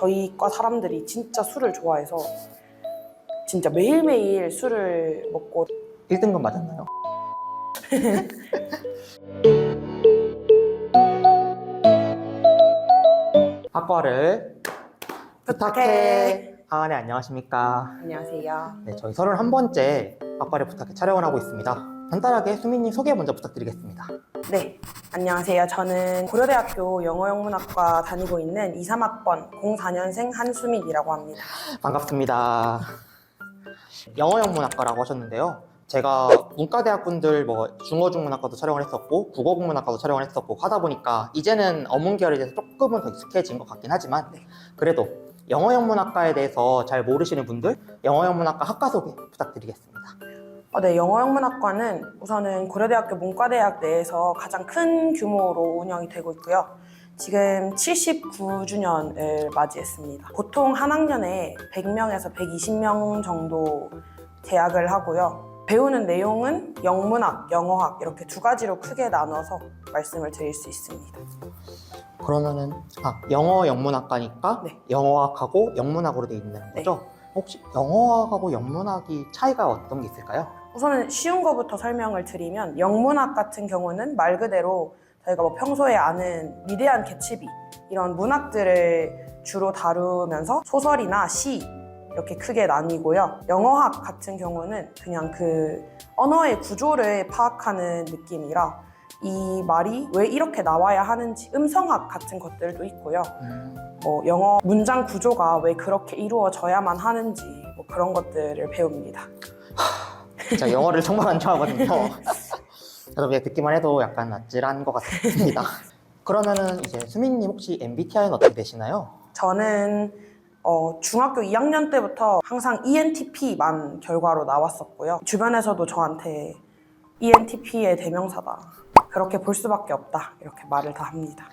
저희 과 사람들이 진짜 술을 좋아해서 진짜 매일매일 술을 먹고 1등급 맞았나요? 학과를 부탁해. 네, 안녕하십니까. 안녕하세요. 네, 저희 31번째 학과를 부탁해 촬영을 하고 있습니다. 간단하게 수민님 소개 먼저 부탁드리겠습니다. 네, 안녕하세요. 저는 고려대학교 영어영문학과 다니고 있는 2, 3학번 04년생 한수민이라고 합니다. 반갑습니다. 영어영문학과라고 하셨는데요. 제가 문과대학 분들 중어중문학과도 촬영을 했었고 국어국문학과도 촬영을 했었고 하다 보니까 이제는 어문계열에 대해서 조금은 더 익숙해진 것 같긴 하지만 그래도 영어영문학과에 대해서 잘 모르시는 분들 영어영문학과 학과 소개 부탁드리겠습니다. 네, 영어영문학과는 우선은 고려대학교 문과대학 내에서 가장 큰 규모로 운영이 되고 있고요. 지금 79주년을 맞이했습니다. 보통 한 학년에 100명에서 120명 정도 재학을 하고요. 배우는 내용은 영문학, 영어학 이렇게 두 가지로 크게 나눠서 말씀을 드릴 수 있습니다. 그러면은 영어 영문학과니까 네. 영어학하고 영문학으로 되어 있는 거죠? 네. 혹시 영어학하고 영문학이 차이가 어떤 게 있을까요? 우선은 쉬운 거부터 설명을 드리면 영문학 같은 경우는 말 그대로 저희가 평소에 아는 위대한 개츠비 이런 문학들을 주로 다루면서 소설이나 시 이렇게 크게 나뉘고요. 영어학 같은 경우는 그냥 그 언어의 구조를 파악하는 느낌이라 이 말이 왜 이렇게 나와야 하는지 음성학 같은 것들도 있고요. 영어 문장 구조가 왜 그렇게 이루어져야만 하는지 그런 것들을 배웁니다. 제가 영어를 정말 안 좋아하거든요. 그래서 그냥 듣기만 해도 약간 아찔한 것 같습니다. 그러면은 이제 수민님 혹시 MBTI는 어떻게 되시나요? 저는 중학교 2학년 때부터 항상 ENTP만 결과로 나왔었고요. 주변에서도 저한테 ENTP의 대명사다. 그렇게 볼 수밖에 없다. 이렇게 말을 다 합니다.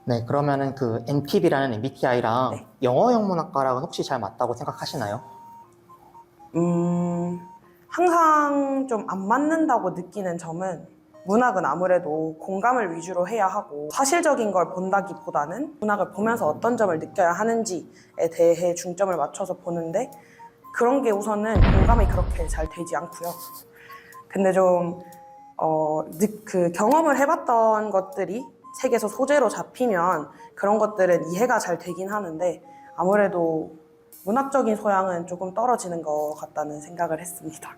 네, 그러면은 그 NTP라는 MBTI랑 네. 영어영문학과랑은 혹시 잘 맞다고 생각하시나요? 항상 좀 안 맞는다고 느끼는 점은 문학은 아무래도 공감을 위주로 해야 하고 사실적인 걸 본다기보다는 문학을 보면서 어떤 점을 느껴야 하는지에 대해 중점을 맞춰서 보는데 그런 게 우선은 공감이 그렇게 잘 되지 않고요. 근데 좀 그 경험을 해봤던 것들이 책에서 소재로 잡히면 그런 것들은 이해가 잘 되긴 하는데 아무래도 문학적인 소양은 조금 떨어지는 것 같다는 생각을 했습니다.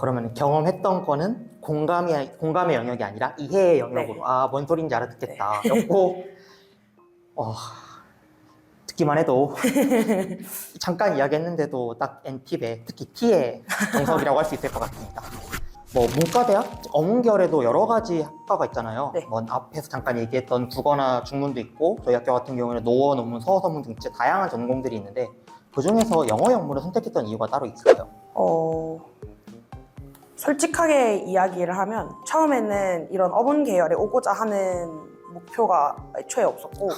그러면 경험했던 거는 공감의 영역이 아니라 이해의 영역으로 네. 뭔 소린지 알아듣겠다 였고 듣기만 해도 잠깐 이야기했는데도 딱 N팁에 특히 T의 정석이라고 할 수 있을 것 같습니다. 문과대학, 어문계열에도 여러 가지 학과가 있잖아요. 네. 앞에서 잠깐 얘기했던 국어나 중문도 있고 저희 학교 같은 경우에는 노어, 논문, 서어, 서문 등 진짜 다양한 전공들이 있는데 그 중에서 영어 영문을 선택했던 이유가 따로 있을까요? 솔직하게 이야기를 하면 처음에는 이런 어문 계열에 오고자 하는 목표가 애초에 없었고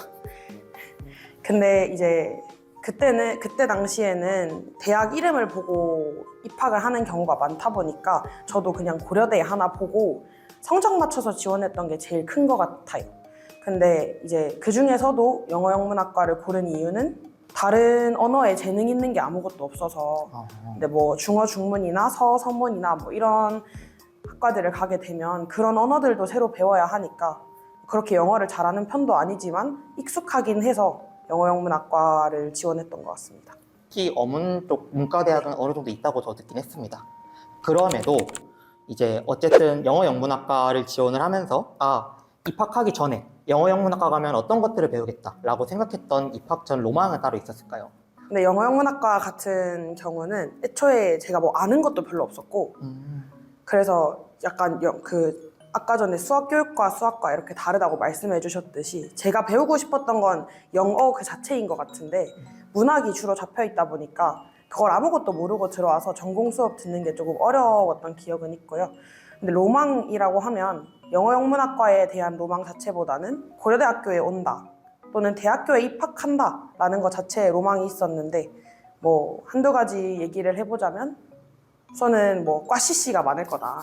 근데 이제 그때 당시에는 대학 이름을 보고 입학을 하는 경우가 많다 보니까 저도 그냥 고려대 하나 보고 성적 맞춰서 지원했던 게 제일 큰 것 같아요. 근데 이제 그 중에서도 영어영문학과를 고른 이유는 다른 언어에 재능 있는 게 아무것도 없어서 근데 중어 중문이나 서어 서문이나 이런 학과들을 가게 되면 그런 언어들도 새로 배워야 하니까 그렇게 영어를 잘하는 편도 아니지만 익숙하긴 해서 영어영문학과를 지원했던 것 같습니다. 특히 어문 쪽 문과대학은 어느 정도 있다고 저 듣긴 했습니다. 그럼에도 이제 어쨌든 영어영문학과를 지원을 하면서 입학하기 전에 영어영문학과 가면 어떤 것들을 배우겠다라고 생각했던 입학 전 로망은 따로 있었을까요? 근데 영어영문학과 같은 경우는 애초에 제가 아는 것도 별로 없었고 그래서 약간 아까 전에 수학교육과 수학과 이렇게 다르다고 말씀해 주셨듯이 제가 배우고 싶었던 건 영어 그 자체인 것 같은데 문학이 주로 잡혀 있다 보니까 그걸 아무것도 모르고 들어와서 전공 수업 듣는 게 조금 어려웠던 기억은 있고요. 근데 로망이라고 하면 영어영문학과에 대한 로망 자체보다는 고려대학교에 온다 또는 대학교에 입학한다 라는 것 자체에 로망이 있었는데 한두 가지 얘기를 해보자면 우선은 과 CC가 많을 거다.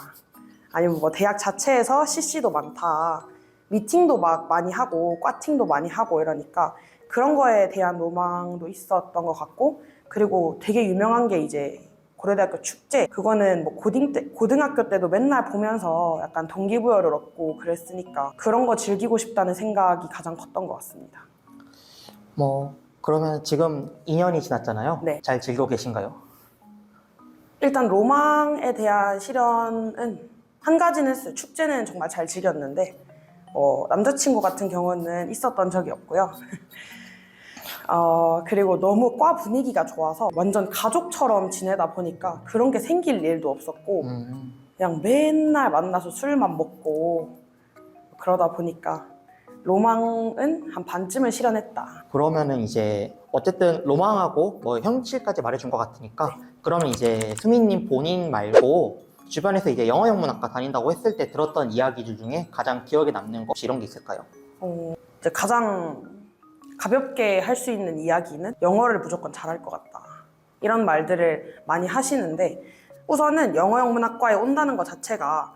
아니면 대학 자체에서 CC도 많다. 미팅도 많이 하고 과팅도 많이 하고 이러니까 그런 거에 대한 로망도 있었던 것 같고, 그리고 되게 유명한 게 이제 고려대학교 축제. 그거는 뭐 고등학교 때도 맨날 보면서 약간 동기부여를 얻고 그랬으니까 그런 거 즐기고 싶다는 생각이 가장 컸던 것 같습니다. 뭐 그러면 지금 2년이 지났잖아요. 네. 잘 즐기고 계신가요? 일단 로망에 대한 실현은 한 가지는 했어요. 축제는 정말 잘 즐겼는데 남자친구 같은 경우는 있었던 적이 없고요. 그리고 너무 과 분위기가 좋아서 완전 가족처럼 지내다 보니까 그런 게 생길 일도 없었고 그냥 맨날 만나서 술만 먹고 그러다 보니까 로망은 한 반쯤을 실현했다. 그러면은 이제 어쨌든 로망하고 뭐 현실까지 말해준 것 같으니까 그러면 이제 수민님 본인 말고 주변에서 이제 영어영문학과 다닌다고 했을 때 들었던 이야기들 중에 가장 기억에 남는 거 혹시 이런 게 있을까요? 이제 가장 가볍게 할 수 있는 이야기는 영어를 무조건 잘할 것 같다. 이런 말들을 많이 하시는데 우선은 영어영문학과에 온다는 것 자체가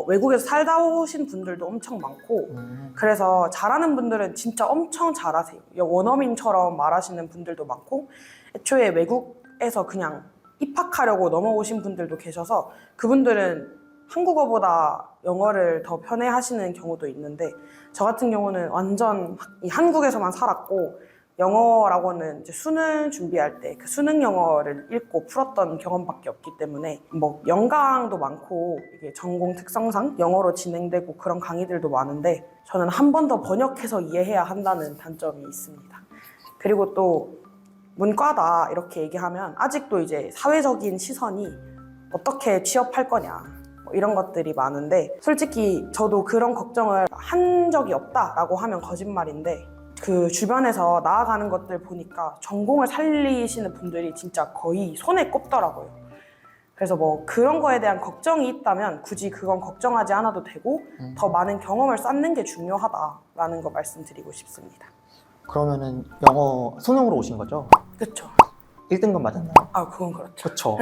외국에서 살다 오신 분들도 엄청 많고 그래서 잘하는 분들은 진짜 엄청 잘하세요. 원어민처럼 말하시는 분들도 많고 애초에 외국에서 그냥 입학하려고 넘어오신 분들도 계셔서 그분들은 한국어보다 영어를 더 편해하시는 경우도 있는데 저 같은 경우는 완전 이 한국에서만 살았고 영어라고는 이제 수능 준비할 때 그 수능 영어를 읽고 풀었던 경험밖에 없기 때문에 뭐 연강도 많고 이게 전공 특성상 영어로 진행되고 그런 강의들도 많은데 저는 한 번 더 번역해서 이해해야 한다는 단점이 있습니다. 그리고 또 문과다 이렇게 얘기하면 아직도 이제 사회적인 시선이 어떻게 취업할 거냐 뭐 이런 것들이 많은데 솔직히 저도 그런 걱정을 한 적이 없다라고 하면 거짓말인데 그 주변에서 나아가는 것들 보니까 전공을 살리시는 분들이 진짜 거의 손에 꼽더라고요. 그래서 뭐 그런 거에 대한 걱정이 있다면 굳이 그건 걱정하지 않아도 되고 더 많은 경험을 쌓는 게 중요하다라는 거 말씀드리고 싶습니다. 그러면은 영어 수능으로 오신 거죠? 그렇죠. 1등급 맞았나요? 아 그건 그렇죠. 그렇죠.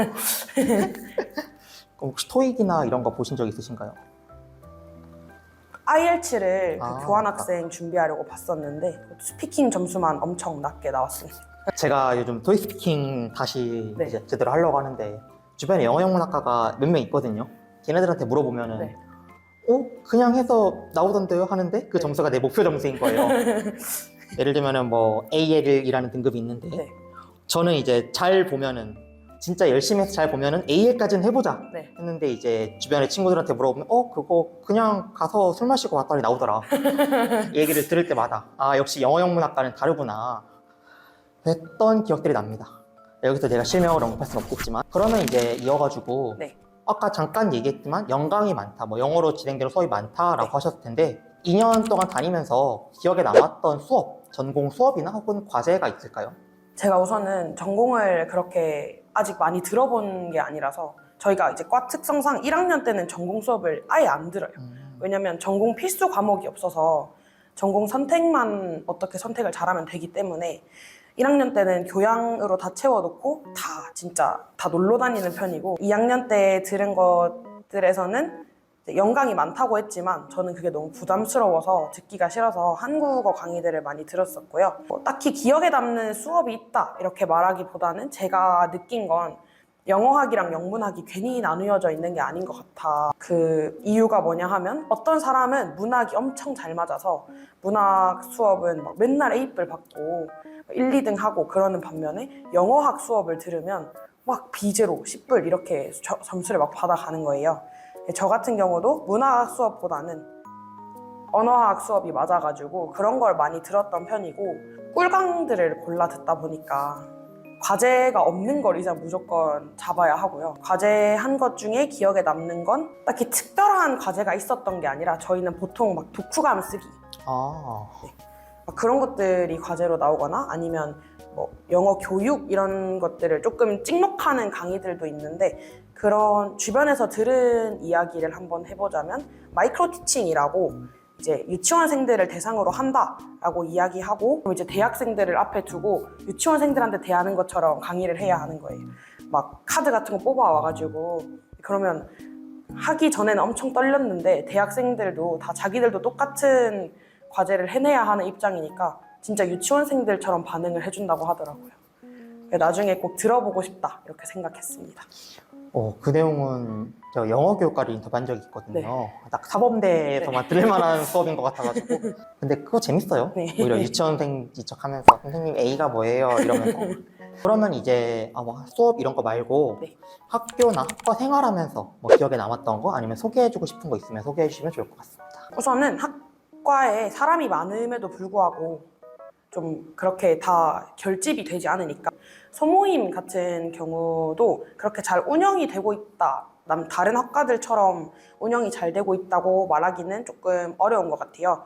그럼 혹시 토익이나 이런 거 보신 적 있으신가요? IELTS를 아, 교환학생 준비하려고 봤었는데 스피킹 점수만 엄청 낮게 나왔습니다. 제가 요즘 토익 스피킹 다시 네. 이제 제대로 하려고 하는데 주변에 영어영문학과가 몇 명 있거든요. 걔네들한테 물어보면은 네. 그냥 해서 나오던데요 하는데 그 점수가 내 목표 점수인 거예요. 예를 들면은 뭐 AL이라는 등급이 있는데 네. 저는 이제 잘 보면은 진짜 열심히 해서 잘 보면은 AL까지는 해보자 네. 했는데 이제 주변에 친구들한테 물어보면 그거 그냥 가서 술 마시고 왔더니 나오더라. 이 얘기를 들을 때마다 역시 영어영문학과는 다르구나 했던 기억들이 납니다. 여기서 제가 실명을 언급할 수는 없겠지만 그러면 이제 이어가지고 네. 아까 잠깐 얘기했지만 연강이 많다, 뭐 영어로 진행되는 수업이 많다라고 네. 하셨을 텐데 2년 동안 다니면서 기억에 남았던 수업, 전공 수업이나 혹은 과제가 있을까요? 제가 우선은 전공을 그렇게 아직 많이 들어본 게 아니라서 저희가 이제 과 특성상 1학년 때는 전공 수업을 아예 안 들어요. 왜냐면 전공 필수 과목이 없어서 전공 선택만 어떻게 선택을 잘하면 되기 때문에 1학년 때는 교양으로 다 채워놓고 다 진짜 다 놀러 다니는 편이고 2학년 때 들은 것들에서는 연강이 많다고 했지만 저는 그게 너무 부담스러워서 듣기가 싫어서 한국어 강의들을 많이 들었었고요. 딱히 기억에 남는 수업이 있다 이렇게 말하기보다는 제가 느낀 건 영어학이랑 영문학이 괜히 나누어져 있는 게 아닌 것 같아. 그 이유가 뭐냐 하면 어떤 사람은 문학이 엄청 잘 맞아서 문학 수업은 막 맨날 A뿔 받고 1, 2등 하고 그러는 반면에 영어학 수업을 들으면 막 B제로, C뿔 이렇게 점수를 막 받아가는 거예요. 저 같은 경우도 문화학 수업보다는 언어학 수업이 맞아가지고 그런 걸 많이 들었던 편이고 꿀강들을 골라 듣다 보니까 과제가 없는 걸 이상 무조건 잡아야 하고요. 과제한 것 중에 기억에 남는 건 딱히 특별한 과제가 있었던 게 아니라 저희는 보통 막 독후감 쓰기 막 그런 것들이 과제로 나오거나 아니면 뭐 영어 교육 이런 것들을 조금 찍먹하는 강의들도 있는데 그런 주변에서 들은 이야기를 한번 해보자면 마이크로 티칭이라고 이제 유치원생들을 대상으로 한다라고 이야기하고 그럼 이제 대학생들을 앞에 두고 유치원생들한테 대하는 것처럼 강의를 해야 하는 거예요. 막 카드 같은 거 뽑아와가지고 그러면 하기 전에는 엄청 떨렸는데 대학생들도 다 자기들도 똑같은 과제를 해내야 하는 입장이니까 진짜 유치원생들처럼 반응을 해준다고 하더라고요. 나중에 꼭 들어보고 싶다 이렇게 생각했습니다. 그 내용은 저 영어 교육과를 인터뷰한 적이 있거든요. 딱 사범대에서만 들을 만한 수업인 것 같아가지고. 근데 그거 재밌어요. 네. 오히려 유치원생 지척하면서 선생님 A가 뭐예요? 이러면서. 그러면 이제 뭐 수업 이런 거 말고 네. 학교나 학과 생활하면서 뭐 기억에 남았던 거 아니면 소개해주고 싶은 거 있으면 소개해 주시면 좋을 것 같습니다. 우선은 학과에 사람이 많음에도 불구하고 좀 그렇게 다 결집이 되지 않으니까 소모임 같은 경우도 그렇게 잘 운영이 되고 있다. 다른 학과들처럼 운영이 잘 되고 있다고 말하기는 조금 어려운 것 같아요.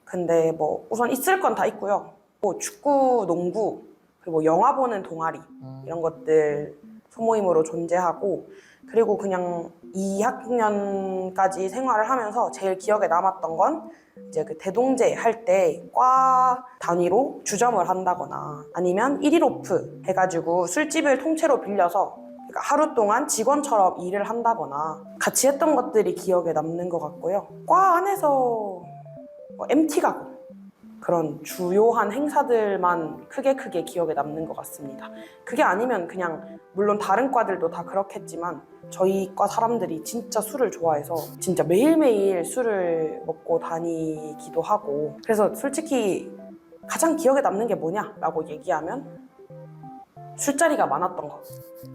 근데 뭐 우선 있을 건 다 있고요. 뭐 축구, 농구, 그리고 영화 보는 동아리 이런 것들 소모임으로 존재하고 그리고 그냥 2학년까지 생활을 하면서 제일 기억에 남았던 건 이제 그 대동제 할 때 과 단위로 주점을 한다거나 아니면 1일 오프 해가지고 술집을 통째로 빌려서 그러니까 하루 동안 직원처럼 일을 한다거나 같이 했던 것들이 기억에 남는 것 같고요. 과 안에서 MT 가고 그런 주요한 행사들만 크게 기억에 남는 것 같습니다. 그게 아니면 그냥 물론 다른 과들도 다 그렇겠지만 저희 과 사람들이 진짜 술을 좋아해서 진짜 매일매일 술을 먹고 다니기도 하고 그래서 솔직히 가장 기억에 남는 게 뭐냐라고 얘기하면 술자리가 많았던 거.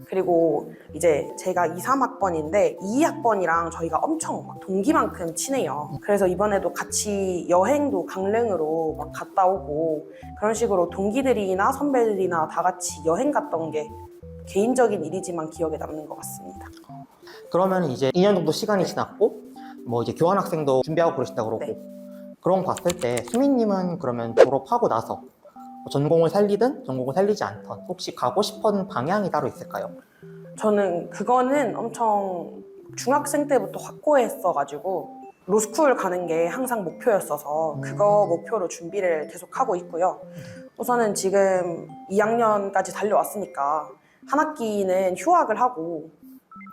그리고 이제 제가 2, 3학번인데 2학번이랑 저희가 엄청 막 동기만큼 친해요. 그래서 이번에도 같이 여행도 강릉으로 막 갔다 오고 그런 식으로 동기들이나 선배들이나 다 같이 여행 갔던 게 개인적인 일이지만 기억에 남는 것 같습니다. 그러면 이제 2년 정도 시간이 지났고 뭐 이제 교환학생도 준비하고 그러신다 그러고 네. 그런 거 봤을 때 수민님은 그러면 졸업하고 나서 전공을 살리든 전공을 살리지 않던 혹시 가고 싶은 방향이 따로 있을까요? 저는 그거는 엄청 중학생 때부터 확고했어가지고 로스쿨 가는 게 항상 목표였어서 그거 목표로 준비를 계속 하고 있고요. 우선은 지금 2학년까지 달려왔으니까 한 학기는 휴학을 하고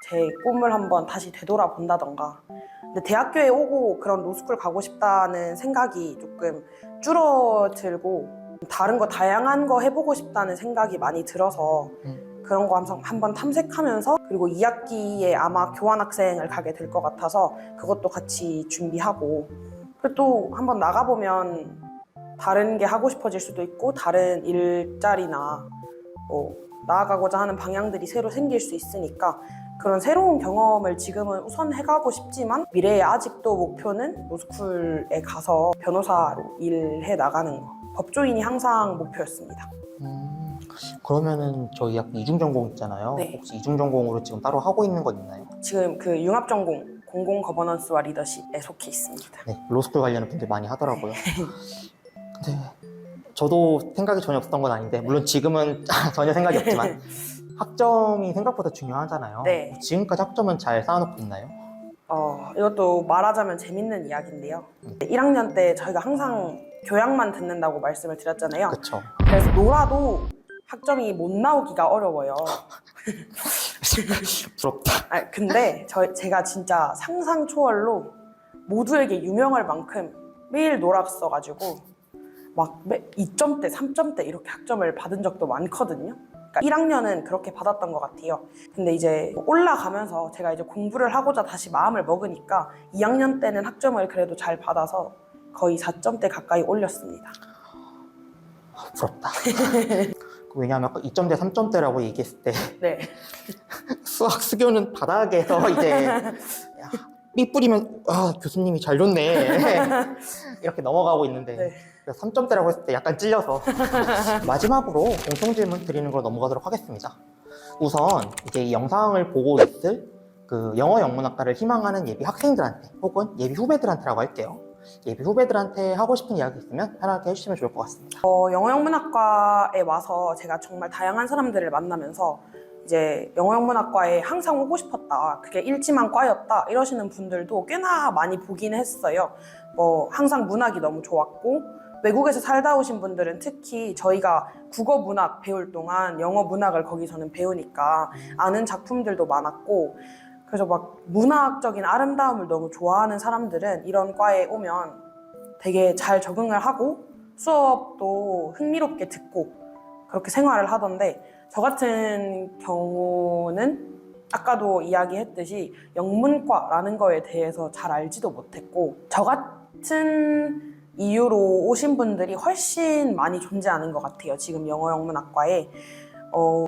제 꿈을 한번 다시 되돌아본다던가 근데 대학교에 오고 그런 로스쿨 가고 싶다는 생각이 조금 줄어들고 다른 거 다양한 거 해보고 싶다는 생각이 많이 들어서 그런 거 한번 탐색하면서 그리고 2학기에 아마 교환학생을 가게 될 것 같아서 그것도 같이 준비하고 그리고 또 한번 나가보면 다른 게 하고 싶어질 수도 있고 다른 일자리나 뭐 나아가고자 하는 방향들이 새로 생길 수 있으니까 그런 새로운 경험을 지금은 우선 해가고 싶지만 미래에 아직도 목표는 로스쿨에 가서 변호사로 일해 나가는 거 법조인이 항상 목표였습니다. 그러면은 저희 학 이중전공 있잖아요. 네. 혹시 이중전공으로 지금 따로 하고 있는 건 있나요? 지금 그 융합전공 공공 거버넌스와 리더십에 속해 있습니다. 네, 로스쿨 관련 분들 많이 하더라고요. 근데 저도 생각이 전혀 없었던 건 아닌데 물론 지금은 전혀 생각이 없지만 학점이 생각보다 중요하잖아요. 네. 지금까지 학점은 잘 쌓아놓고 있나요? 이것도 말하자면 재밌는 이야기인데요. 1학년 때 저희가 항상 교양만 듣는다고 말씀을 드렸잖아요. 그쵸. 그래서 놀아도 학점이 못 나오기가 어려워요. 부럽다. 근데 제가 진짜 상상 초월로 모두에게 유명할 만큼 매일 놀았어가지고 막 2점대, 3점대 이렇게 학점을 받은 적도 많거든요. 그러니까 1학년은 그렇게 받았던 것 같아요. 근데 이제 올라가면서 제가 이제 공부를 하고자 다시 마음을 먹으니까 2학년 때는 학점을 그래도 잘 받아서 거의 4점대 가까이 올렸습니다. 부럽다. 왜냐하면 아까 2점대, 3점대라고 얘기했을 때 네. 수학 수교는 바닥에서 이제 삐 뿌리면 교수님이 잘 줬네 이렇게 넘어가고 있는데 네. 3점대라고 했을 때 약간 찔려서 마지막으로 공통 질문 드리는 걸 넘어가도록 하겠습니다. 우선 이제 이 영상을 보고 있을 그 영어 영문학과를 희망하는 예비 학생들한테 혹은 예비 후배들한테라고 할게요. 예비 후배들한테 하고 싶은 이야기 있으면 편하게 해주시면 좋을 것 같습니다. 영어영문학과에 와서 제가 정말 다양한 사람들을 만나면서 이제 영어영문학과에 항상 오고 싶었다. 그게 일지만 과였다. 이러시는 분들도 꽤나 많이 보긴 했어요. 항상 문학이 너무 좋았고 외국에서 살다 오신 분들은 특히 저희가 국어 문학 배울 동안 영어 문학을 거기서는 배우니까 아는 작품들도 많았고 그래서 막 문학적인 아름다움을 너무 좋아하는 사람들은 이런 과에 오면 되게 잘 적응을 하고 수업도 흥미롭게 듣고 그렇게 생활을 하던데, 저 같은 경우는 아까도 이야기했듯이 영문과라는 거에 대해서 잘 알지도 못했고, 저 같은 이유로 오신 분들이 훨씬 많이 존재하는 것 같아요. 지금 영어영문학과에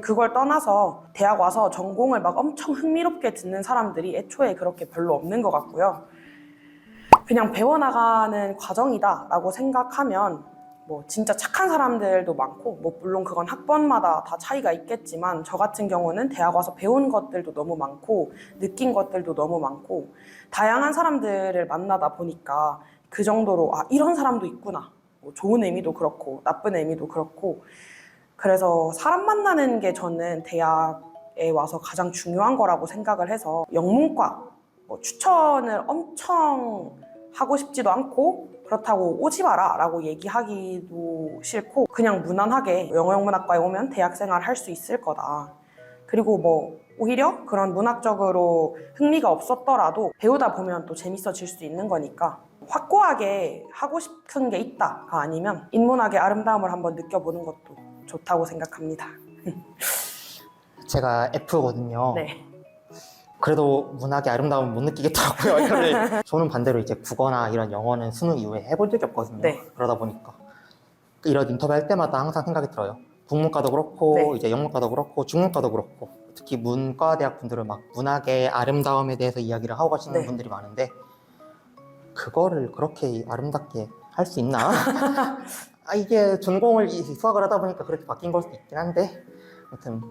그걸 떠나서 대학 와서 전공을 막 엄청 흥미롭게 듣는 사람들이 애초에 그렇게 별로 없는 것 같고요. 그냥 배워나가는 과정이다 라고 생각하면 뭐 진짜 착한 사람들도 많고, 뭐 물론 그건 학번마다 다 차이가 있겠지만, 저 같은 경우는 대학 와서 배운 것들도 너무 많고 느낀 것들도 너무 많고, 다양한 사람들을 만나다 보니까 그 정도로 이런 사람도 있구나, 뭐 좋은 의미도 그렇고 나쁜 의미도 그렇고, 그래서 사람 만나는 게 저는 대학에 와서 가장 중요한 거라고 생각을 해서, 영문과 뭐 추천을 엄청 하고 싶지도 않고 그렇다고 오지 마라 라고 얘기하기도 싫고, 그냥 무난하게 영어영문학과에 오면 대학생활 할 수 있을 거다. 그리고 뭐 오히려 그런 문학적으로 흥미가 없었더라도 배우다 보면 또 재밌어질 수 있는 거니까, 확고하게 하고 싶은 게 있다가 아니면 인문학의 아름다움을 한번 느껴보는 것도 좋다고 생각합니다. 제가 F거든요. 네. 그래도 문학의 아름다움은 못 느끼겠더라고요. 이거를. 저는 반대로 이제 국어나 이런 영어는 수능 이후에 해본 적이 없거든요. 네. 그러다 보니까 이런 인터뷰 할 때마다 항상 생각이 들어요. 국문과도 그렇고 네. 이제 영문과도 그렇고 중문과도 그렇고, 특히 문과대학 분들은 막 문학의 아름다움에 대해서 이야기를 하고 가시는 네. 분들이 많은데, 그거를 그렇게 아름답게 할 수 있나? 이게 전공을 수학을 하다 보니까 그렇게 바뀐 걸 수도 있긴 한데, 아무튼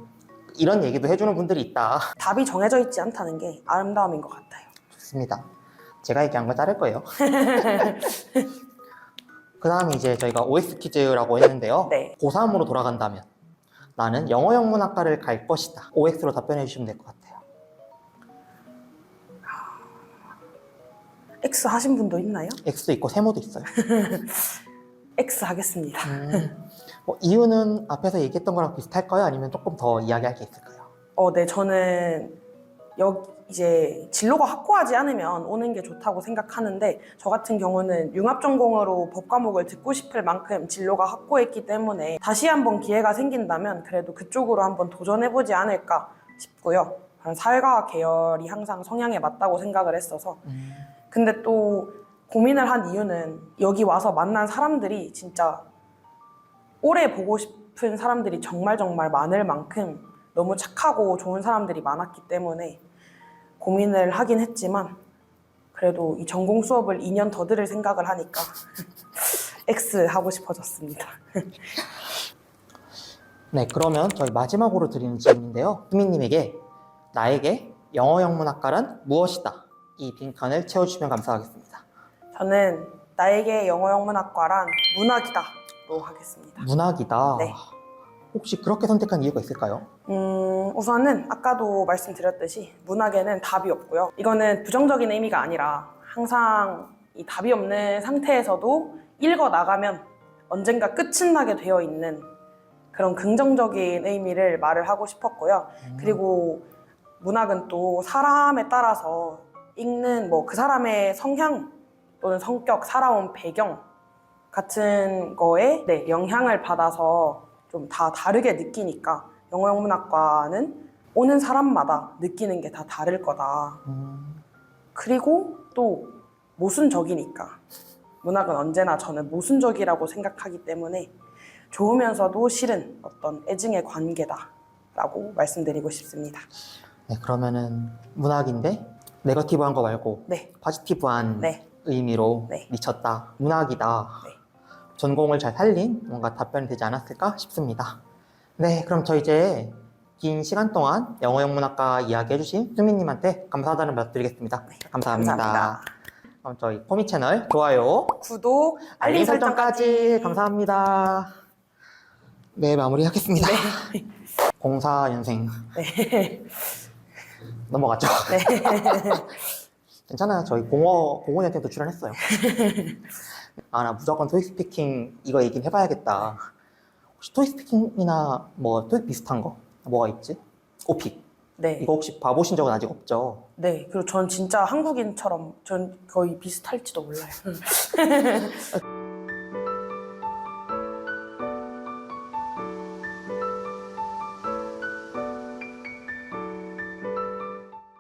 이런 얘기도 해주는 분들이 있다. 답이 정해져 있지 않다는 게 아름다움인 것 같아요. 좋습니다. 제가 얘기한 거 자를 거예요. 그 다음에 이제 저희가 OX 퀴즈라고 했는데요. 네. 고3으로 돌아간다면 나는 영어영문학과를 갈 것이다. OX로 답변해 주시면 될 것 같아요. X 하신 분도 있나요? X도 있고 세모도 있어요. X 하겠습니다. 이유는 앞에서 얘기했던 거랑 비슷할까요? 아니면 조금 더 이야기할 게 있을까요? 네, 저는 이제 진로가 확고하지 않으면 오는 게 좋다고 생각하는데, 저 같은 경우는 융합 전공으로 법 과목을 듣고 싶을 만큼 진로가 확고했기 때문에 다시 한번 기회가 생긴다면 그래도 그쪽으로 한번 도전해보지 않을까 싶고요. 사회과학 계열이 항상 성향에 맞다고 생각을 했어서. 근데 또 고민을 한 이유는 여기 와서 만난 사람들이 진짜 오래 보고 싶은 사람들이 정말 많을 만큼 너무 착하고 좋은 사람들이 많았기 때문에 고민을 하긴 했지만, 그래도 이 전공 수업을 2년 더 들을 생각을 하니까 X 하고 싶어졌습니다. 네, 그러면 저희 마지막으로 드리는 질문인데요. 수민님에게 나에게 영어영문학과란 무엇이다? 이 빈칸을 채워주시면 감사하겠습니다. 저는 나에게 영어영문학과란 문학이다로 하겠습니다. 문학이다. 네. 혹시 그렇게 선택한 이유가 있을까요? 우선은 아까도 말씀드렸듯이 문학에는 답이 없고요. 이거는 부정적인 의미가 아니라 항상 이 답이 없는 상태에서도 읽어 나가면 언젠가 끝은 나게 되어 있는 그런 긍정적인 의미를 말을 하고 싶었고요. 그리고 문학은 또 사람에 따라서 읽는 그 사람의 성향 또는 성격, 살아온 배경 같은 거에 영향을 받아서 좀 다 다르게 느끼니까, 영어영문학과는 오는 사람마다 느끼는 게 다 다를 거다. 그리고 또 모순적이니까, 문학은 언제나 저는 모순적이라고 생각하기 때문에 좋으면서도 싫은 어떤 애증의 관계다라고 말씀드리고 싶습니다. 네, 그러면은 문학인데 네거티브한 거 말고 네. 포지티브한 네. 의미로 네. 미쳤다. 문학이다. 네. 전공을 잘 살린 뭔가 답변이 되지 않았을까 싶습니다. 네, 그럼 저 이제 긴 시간 동안 영어영문학과 이야기해주신 수민님한테 감사하다는 말씀 드리겠습니다. 감사합니다. 감사합니다. 그럼 저희 포미 채널 좋아요, 구독, 알림 설정까지 감사합니다. 네, 마무리하겠습니다. 네. 04년생 네. 넘어갔죠? 네. 괜찮아요. 저희 05년 때도 출연했어요. 나 무조건 토익 스피킹 이거 얘기는 해봐야겠다. 혹시 토익 스피킹이나 토익 비슷한 거 뭐가 있지? 오픽. 네. 이거 혹시 봐보신 적은 아직 없죠? 네. 그리고 전 진짜 한국인처럼 전 거의 비슷할지도 몰라요.